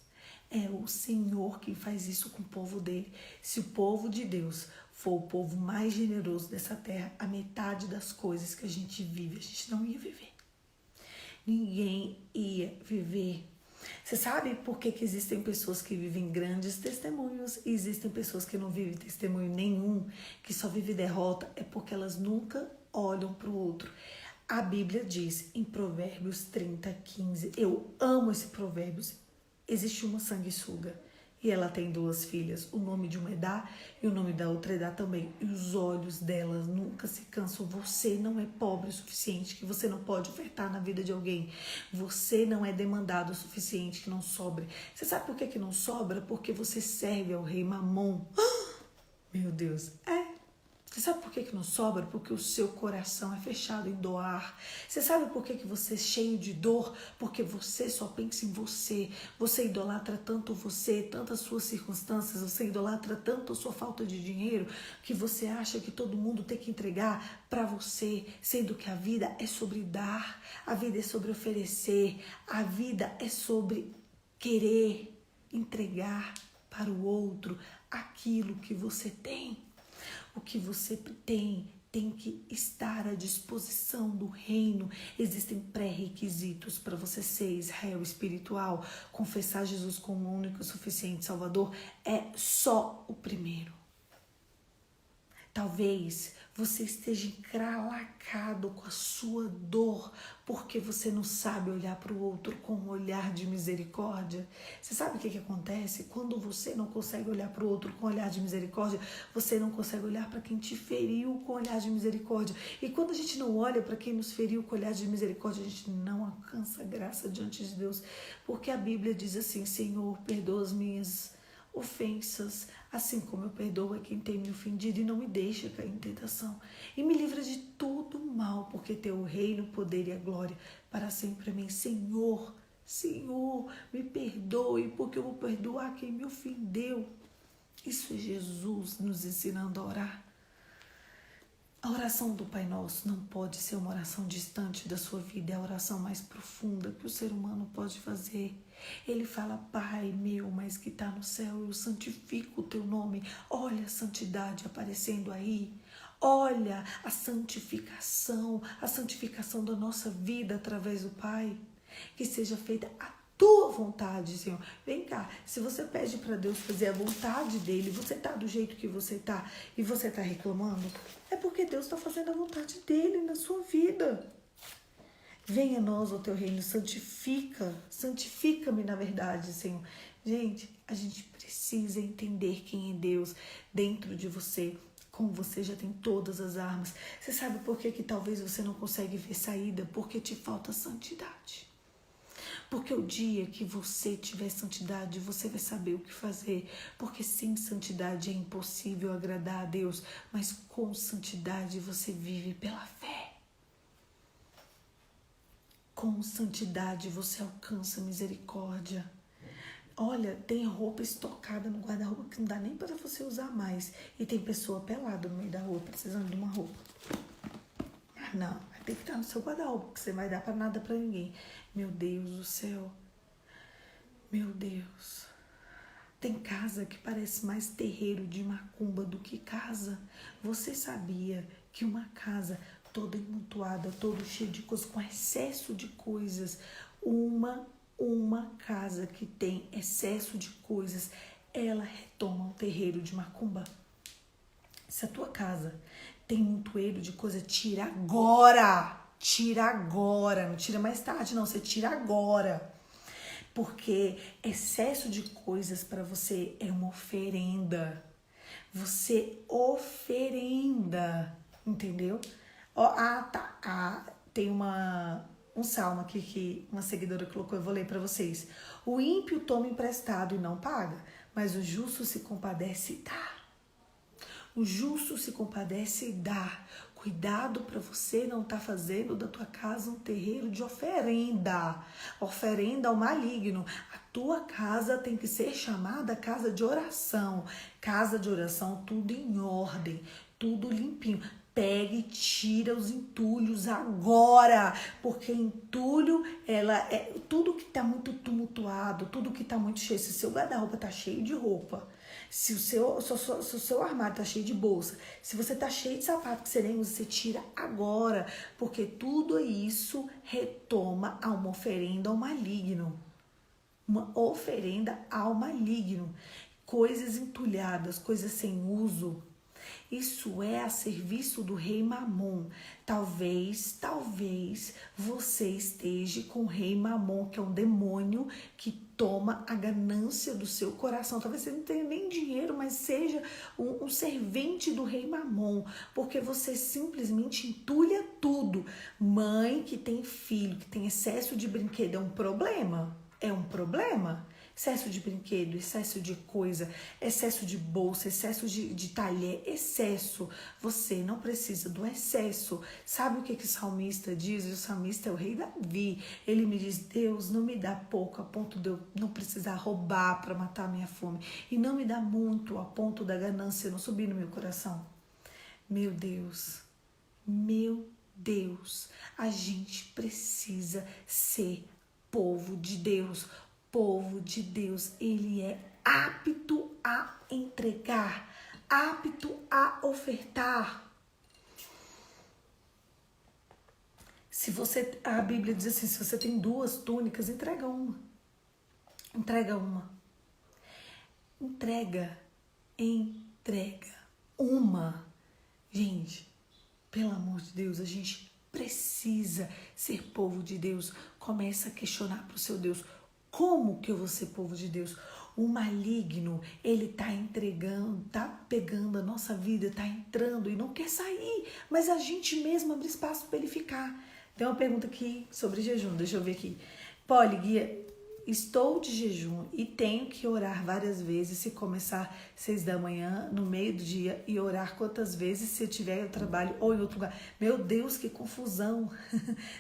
É o Senhor quem faz isso com o povo dele. Se o povo de Deus for o povo mais generoso dessa terra, a metade das coisas que a gente vive, a gente não ia viver. Ninguém ia viver. Você sabe por que existem pessoas que vivem grandes testemunhos e existem pessoas que não vivem testemunho nenhum, que só vivem derrota? É porque elas nunca olham para o outro. A Bíblia diz em Provérbios 30:15, eu amo esse Provérbios. Existe uma sanguessuga e ela tem 2 filhas. O nome de uma é Dá e o nome da outra é Dá também. E os olhos delas nunca se cansam. Você não é pobre o suficiente que você não pode ofertar na vida de alguém. Você não é demandado o suficiente que não sobre. Você sabe por que não sobra? Porque você serve ao rei Mamon. Meu Deus, Você sabe por que não sobra? Porque o seu coração é fechado em doar. Você sabe por que você é cheio de dor? Porque você só pensa em você. Você idolatra tanto você, tantas suas circunstâncias, você idolatra tanto a sua falta de dinheiro, que você acha que todo mundo tem que entregar para você, sendo que a vida é sobre dar, a vida é sobre oferecer, a vida é sobre querer entregar para o outro aquilo que você tem. O que você tem que estar à disposição do reino. Existem pré-requisitos para você ser Israel espiritual. Confessar Jesus como o único e suficiente Salvador é só o primeiro. Talvez você esteja encralacado com a sua dor porque você não sabe olhar para o outro com um olhar de misericórdia. Você sabe o que acontece? Quando você não consegue olhar para o outro com um olhar de misericórdia, você não consegue olhar para quem te feriu com um olhar de misericórdia. E quando a gente não olha para quem nos feriu com um olhar de misericórdia, a gente não alcança graça diante de Deus. Porque a Bíblia diz assim, Senhor, perdoa as minhas ofensas, assim como eu perdoo a quem tem me ofendido, e não me deixa cair em tentação. E me livra de todo mal, porque teu reino, o poder e a glória para sempre. Amém. Senhor, Senhor, me perdoe, porque eu vou perdoar quem me ofendeu. Isso é Jesus nos ensinando a orar. A oração do Pai Nosso não pode ser uma oração distante da sua vida, é a oração mais profunda que o ser humano pode fazer. Ele fala, Pai meu, mas que está no céu, eu santifico o teu nome. Olha a santidade aparecendo aí. Olha a santificação da nossa vida através do Pai. Que seja feita a tua vontade, Senhor. Vem cá, se você pede para Deus fazer a vontade dele, você tá do jeito que você tá e você tá reclamando, é porque Deus está fazendo a vontade dele na sua vida. Venha a nós o teu reino, santifica-me na verdade, Senhor. Gente, a gente precisa entender quem é Deus dentro de você. Como você já tem todas as armas. Você sabe por que talvez você não consegue ver saída? Porque te falta santidade. Porque o dia que você tiver santidade, você vai saber o que fazer. Porque sem santidade é impossível agradar a Deus, mas com santidade você vive pela fé. Com santidade você alcança misericórdia. Olha, tem roupa estocada no guarda-roupa que não dá nem para você usar mais. E tem pessoa pelada no meio da rua, precisando de uma roupa. Não, vai ter que estar no seu guarda-roupa, que você não vai dar para nada para ninguém. Meu Deus do céu. Meu Deus. Tem casa que parece mais terreiro de macumba do que casa. Você sabia que uma casa toda emutuada, toda cheia de coisas, com excesso de coisas, uma casa que tem excesso de coisas, ela retoma um terreiro de macumba? Se a tua casa tem um montoeiro de coisa, tira agora. Tira agora. Não tira mais tarde, não. Você tira agora. Porque excesso de coisas para você é uma oferenda. Você oferenda. Entendeu? Tem um salmo aqui que uma seguidora colocou, eu vou ler para vocês. O ímpio toma emprestado e não paga, mas o justo se compadece e dá. O justo se compadece e dá. Cuidado para você não estar fazendo da tua casa um terreiro de oferenda. Oferenda ao maligno. A tua casa tem que ser chamada casa de oração. Casa de oração, tudo em ordem, tudo limpinho. Pega e tira os entulhos agora, porque entulho, tudo que está muito tumultuado, tudo que está muito cheio. Se o seu guarda-roupa está cheio de roupa, se o seu armário está cheio de bolsa, se você está cheio de sapato que você nem usa, você tira agora, porque tudo isso retoma a uma oferenda ao maligno. Uma oferenda ao maligno. Coisas entulhadas, coisas sem uso. Isso é a serviço do rei Mamon. Talvez você esteja com o rei Mamon, que é um demônio que toma a ganância do seu coração. Talvez você não tenha nem dinheiro, mas seja um servente do rei Mamon, porque você simplesmente entulha tudo. Mãe que tem filho, que tem excesso de brinquedo, é um problema? É um problema? Excesso de brinquedo, excesso de coisa, excesso de bolsa, excesso de talher, excesso. Você não precisa do excesso. Sabe o que o salmista diz? O salmista é o rei Davi. Ele me diz, Deus, não me dá pouco a ponto de eu não precisar roubar para matar a minha fome. E não me dá muito a ponto da ganância não subir no meu coração. Meu Deus, a gente precisa ser povo de Deus. Povo de Deus, ele é apto a entregar, apto a ofertar. A Bíblia diz assim, se você tem 2 túnicas, entrega uma. Entrega uma. Entrega uma. Gente, pelo amor de Deus, a gente precisa ser povo de Deus. Começa a questionar para o seu Deus. Como que eu vou ser povo de Deus? O maligno, ele tá entregando, tá pegando a nossa vida, tá entrando e não quer sair. Mas a gente mesmo abre espaço para ele ficar. Tem uma pergunta aqui sobre jejum, deixa eu ver aqui. Poli, guia estou de jejum e tenho que orar várias vezes, se começar 6 da manhã, no meio do dia, e orar quantas vezes se eu tiver no trabalho ou em outro lugar. Meu Deus, que confusão!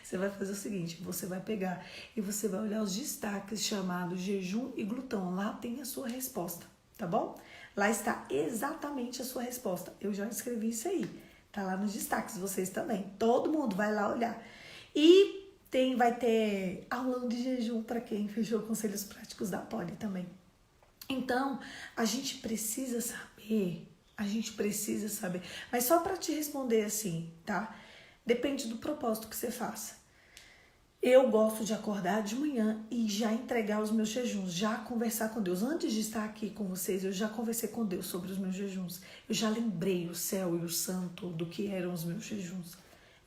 Você vai fazer o seguinte, você vai pegar e você vai olhar os destaques chamados jejum e glutão. Lá tem a sua resposta, tá bom? Lá está exatamente a sua resposta. Eu já escrevi isso aí, tá lá nos destaques, vocês também. Todo mundo vai lá olhar. E vai ter aulão de jejum para quem fechou conselhos práticos da Poli também. Então, a gente precisa saber, mas só para te responder assim, tá? Depende do propósito que você faça. Eu gosto de acordar de manhã e já entregar os meus jejuns, já conversar com Deus. Antes de estar aqui com vocês, eu já conversei com Deus sobre os meus jejuns. Eu já lembrei o céu e o santo do que eram os meus jejuns.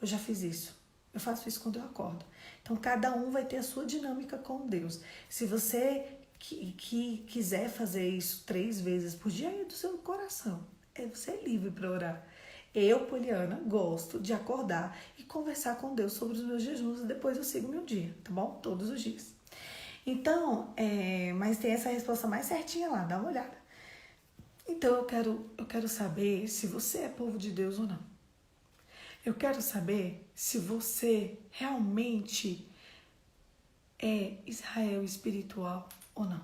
Eu já fiz isso. Eu faço isso quando eu acordo. Então, cada um vai ter a sua dinâmica com Deus. Se você quiser fazer isso 3 vezes por dia, é do seu coração. Você é livre para orar. Eu, Poliana, gosto de acordar e conversar com Deus sobre os meus jejuns e depois eu sigo meu dia, tá bom? Todos os dias. Então, mas tem essa resposta mais certinha lá, dá uma olhada. Então, eu quero saber se você é povo de Deus ou não. Eu quero saber se você realmente é Israel espiritual ou não.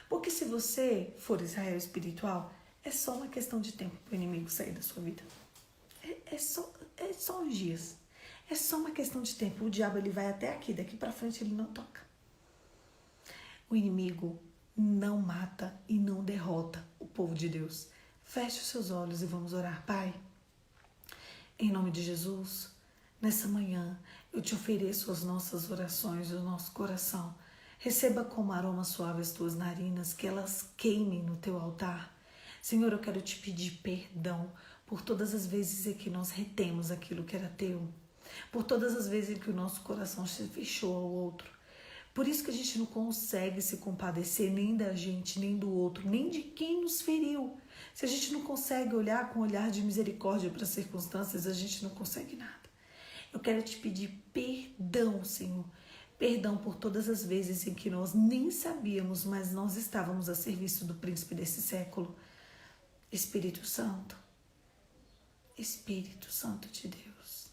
Porque se você for Israel espiritual, é só uma questão de tempo para o inimigo sair da sua vida. É só uns dias. É só uma questão de tempo. O diabo ele vai até aqui, daqui para frente ele não toca. O inimigo não mata e não derrota o povo de Deus. Feche os seus olhos e vamos orar. Pai, em nome de Jesus, nessa manhã eu te ofereço as nossas orações, o nosso coração. Receba como aroma suave as tuas narinas, que elas queimem no teu altar. Senhor, eu quero te pedir perdão por todas as vezes em que nós retemos aquilo que era teu, por todas as vezes em que o nosso coração se fechou ao outro. Por isso que a gente não consegue se compadecer nem da gente, nem do outro, nem de quem nos feriu. Se a gente não consegue olhar com um olhar de misericórdia para as circunstâncias, a gente não consegue nada. Eu quero te pedir perdão, Senhor. Perdão por todas as vezes em que nós nem sabíamos, mas nós estávamos a serviço do príncipe desse século. Espírito Santo de Deus,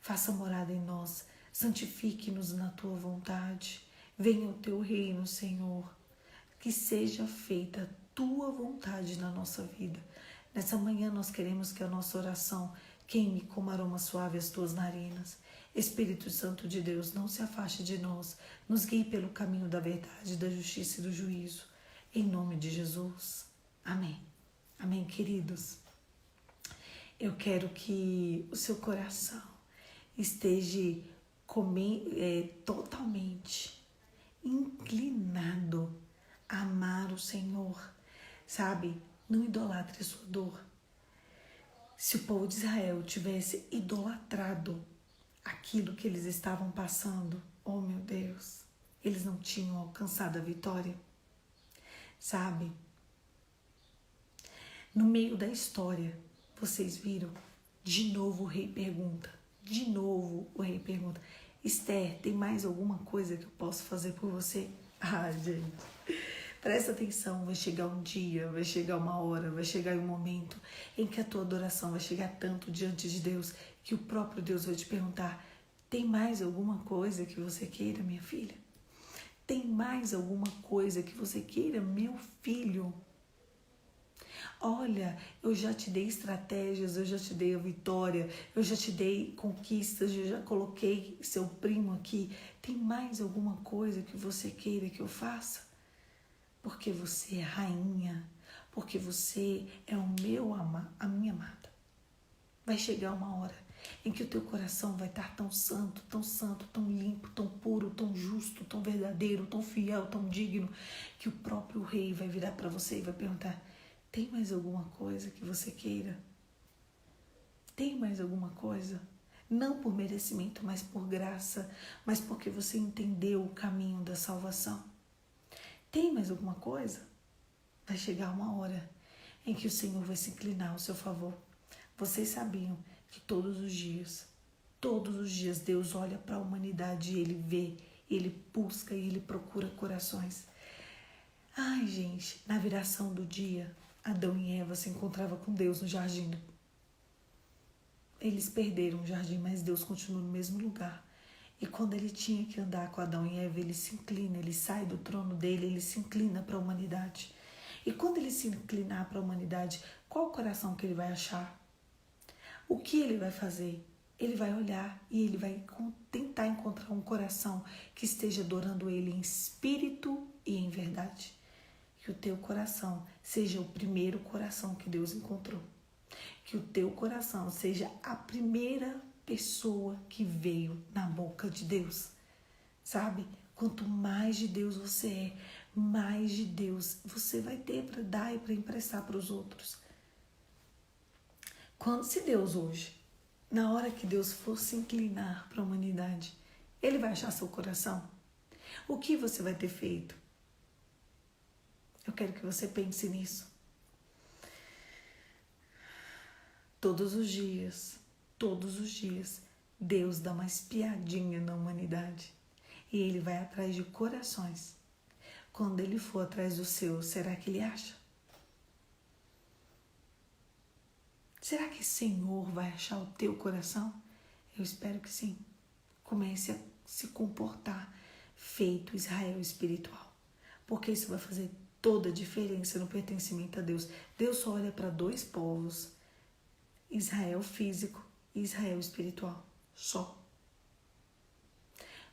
faça morada em nós, santifique-nos na tua vontade. Venha o teu reino, Senhor. Que seja feita a tua vontade na nossa vida. Nessa manhã nós queremos que a nossa oração queime como aroma suave as tuas narinas. Espírito Santo de Deus, não se afaste de nós. Nos guie pelo caminho da verdade, da justiça e do juízo. Em nome de Jesus. Amém. Amém, queridos. Eu quero que o seu coração esteja totalmente inclinado a amar o Senhor, sabe? Não idolatre a sua dor. Se o povo de Israel tivesse idolatrado aquilo que eles estavam passando, oh meu Deus, eles não tinham alcançado a vitória, sabe? No meio da história, vocês viram? De novo o rei pergunta. Esther, tem mais alguma coisa que eu posso fazer por você? Ah, gente, presta atenção, vai chegar um dia, vai chegar uma hora, vai chegar um momento em que a tua adoração vai chegar tanto diante de Deus que o próprio Deus vai te perguntar: tem mais alguma coisa que você queira, minha filha? Tem mais alguma coisa que você queira, meu filho? Olha, eu já te dei estratégias, eu já te dei a vitória, eu já te dei conquistas, eu já coloquei seu primo aqui. Tem mais alguma coisa que você queira que eu faça? Porque você é rainha, porque você é a minha amada. Vai chegar uma hora em que o teu coração vai estar tão santo, tão limpo, tão puro, tão justo, tão verdadeiro, tão fiel, tão digno, que o próprio rei vai virar para você e vai perguntar: tem mais alguma coisa que você queira? Tem mais alguma coisa? Não por merecimento, mas por graça, mas porque você entendeu o caminho da salvação. Tem mais alguma coisa? Vai chegar uma hora em que o Senhor vai se inclinar ao seu favor. Vocês sabiam que todos os dias Deus olha para a humanidade e Ele vê Ele busca e ele procura corações. Ai, gente, na viração do dia, Adão e Eva se encontravam com Deus no jardim. Eles perderam o jardim, mas Deus continua no mesmo lugar. E quando ele tinha que andar com Adão e Eva, ele se inclina, ele sai do trono dele, ele se inclina para a humanidade. E quando ele se inclinar para a humanidade, qual o coração que ele vai achar? O que ele vai fazer? Ele vai olhar e ele vai tentar encontrar um coração que esteja adorando ele em espírito e em verdade. Que o teu coração seja o primeiro coração que Deus encontrou. Que o teu coração seja a primeira pessoa que veio na boca de Deus. Sabe? Quanto mais de Deus você é, mais de Deus você vai ter para dar e para emprestar para os outros. Se Deus hoje, na hora que Deus for se inclinar para a humanidade, Ele vai achar seu coração? O que você vai ter feito? Eu quero que você pense nisso. Todos os dias, Deus dá uma espiadinha na humanidade. E Ele vai atrás de corações. Quando Ele for atrás do seu, será que Ele acha? Será que o Senhor vai achar o teu coração? Eu espero que sim. Comece a se comportar feito Israel espiritual. Porque isso vai fazer toda a diferença no pertencimento a Deus. Deus só olha para dois povos. Israel físico e Israel espiritual. Só.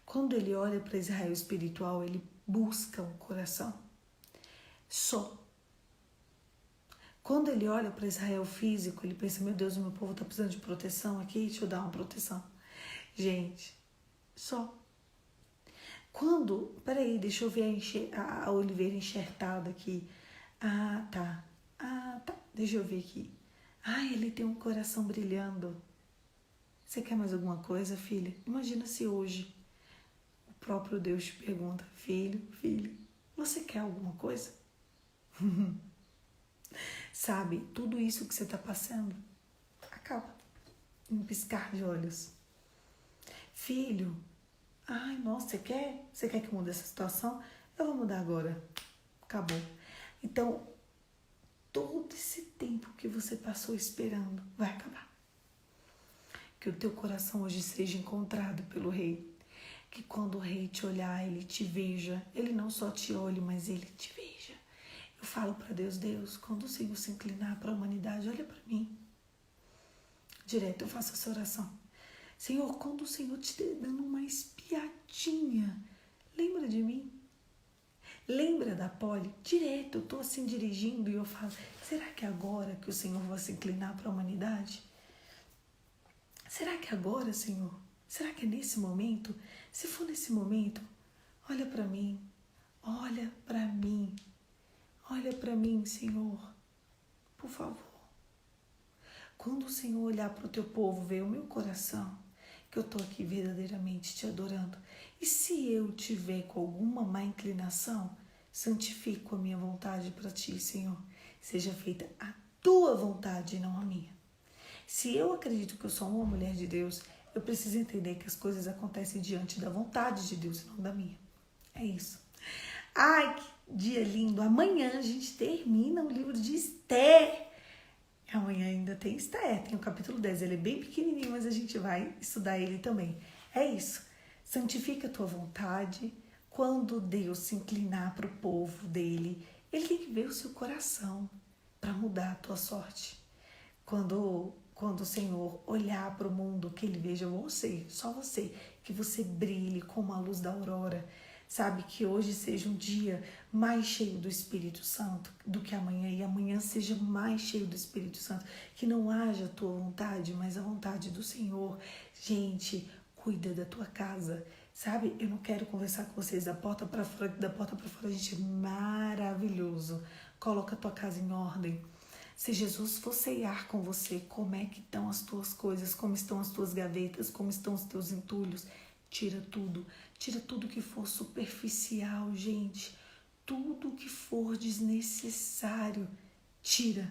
Quando ele olha para Israel espiritual, ele busca um coração. Só. Quando ele olha para Israel físico, ele pensa, meu Deus, o meu povo está precisando de proteção aqui, deixa eu dar uma proteção. Gente, só. Peraí, deixa eu ver a oliveira enxertada aqui. Ah, tá. Deixa eu ver aqui. Ele tem um coração brilhando. Você quer mais alguma coisa, filha? Imagina se hoje o próprio Deus te pergunta, filho, você quer alguma coisa? Sabe, tudo isso que você está passando acaba em um piscar de olhos. Filho, nossa, você quer que mude essa situação? Eu vou mudar agora. Acabou. Então, todo esse tempo que você passou esperando vai acabar. Que o teu coração hoje seja encontrado pelo Rei. Que quando o Rei te olhar, Ele te veja. Ele não só te olhe, mas Ele te veja. Eu falo para Deus, quando o Senhor se inclinar para a humanidade, olha para mim. Direto eu faço essa oração. Senhor, quando o Senhor te dando uma espiadinha, lembra de mim? Lembra da Polly? Direto, eu estou assim dirigindo e eu falo, será que é agora que o Senhor vai se inclinar para a humanidade? Será que é agora, Senhor? Será que é nesse momento? Se for nesse momento, olha para mim. Olha para mim. Olha para mim, Senhor. Por favor. Quando o Senhor olhar para o teu povo, ver o meu coração, que eu estou aqui verdadeiramente te adorando. E se eu tiver com alguma má inclinação, santifico a minha vontade para ti, Senhor. Seja feita a tua vontade e não a minha. Se eu acredito que eu sou uma mulher de Deus, eu preciso entender que as coisas acontecem diante da vontade de Deus e não da minha. É isso. Que dia lindo. Amanhã a gente termina o livro de Esther. Amanhã ainda tem Esther, tem o capítulo 10. Ele é bem pequenininho, mas a gente vai estudar ele também. É isso. Santifica a tua vontade. Quando Deus se inclinar para o povo dele, Ele tem que ver o seu coração para mudar a tua sorte. Quando o Senhor olhar para o mundo, que Ele veja você, só você, que você brilhe como a luz da aurora. Sabe, que hoje seja um dia mais cheio do Espírito Santo do que amanhã. E amanhã seja mais cheio do Espírito Santo. Que não haja a tua vontade, mas a vontade do Senhor. Gente, cuida da tua casa. Sabe, eu não quero conversar com vocês da porta para fora. Da porta para fora, gente, é maravilhoso. Coloca a tua casa em ordem. Se Jesus for ceiar com você, como é que estão as tuas coisas? Como estão as tuas gavetas? Como estão os teus entulhos? Tira tudo que for superficial, gente. Tudo que for desnecessário, tira.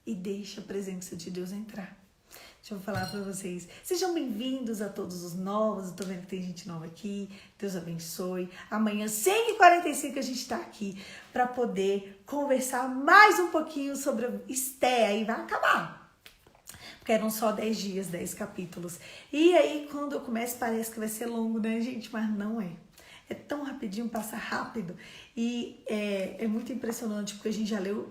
E deixa a presença de Deus entrar. Deixa eu falar para vocês. Sejam bem-vindos a todos os novos. Eu tô vendo que tem gente nova aqui. Deus abençoe. Amanhã, 5h45, a gente tá aqui para poder conversar mais um pouquinho sobre Esté. Aí vai acabar. Porque eram só 10 dias, 10 capítulos. E aí, quando eu começo, parece que vai ser longo, né, gente? Mas não é. É tão rapidinho, passa rápido. E é muito impressionante, porque a gente já leu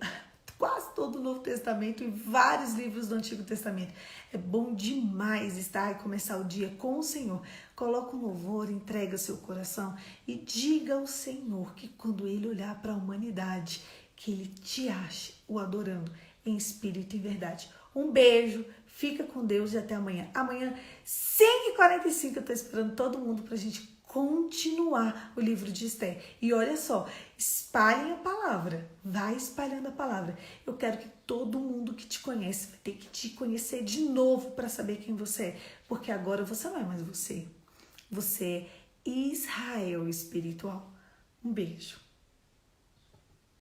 quase todo o Novo Testamento e vários livros do Antigo Testamento. É bom demais estar e começar o dia com o Senhor. Coloca um louvor, entrega seu coração e diga ao Senhor que quando Ele olhar para a humanidade, que Ele te ache o adorando em espírito e em verdade. Um beijo, fica com Deus e até amanhã. Amanhã, 5h45, eu tô esperando todo mundo pra gente continuar o livro de Esté. E olha só, espalhem a palavra, vai espalhando a palavra. Eu quero que todo mundo que te conhece vai ter que te conhecer de novo para saber quem você é, porque agora você não é mais você. Você é Israel espiritual. Um beijo.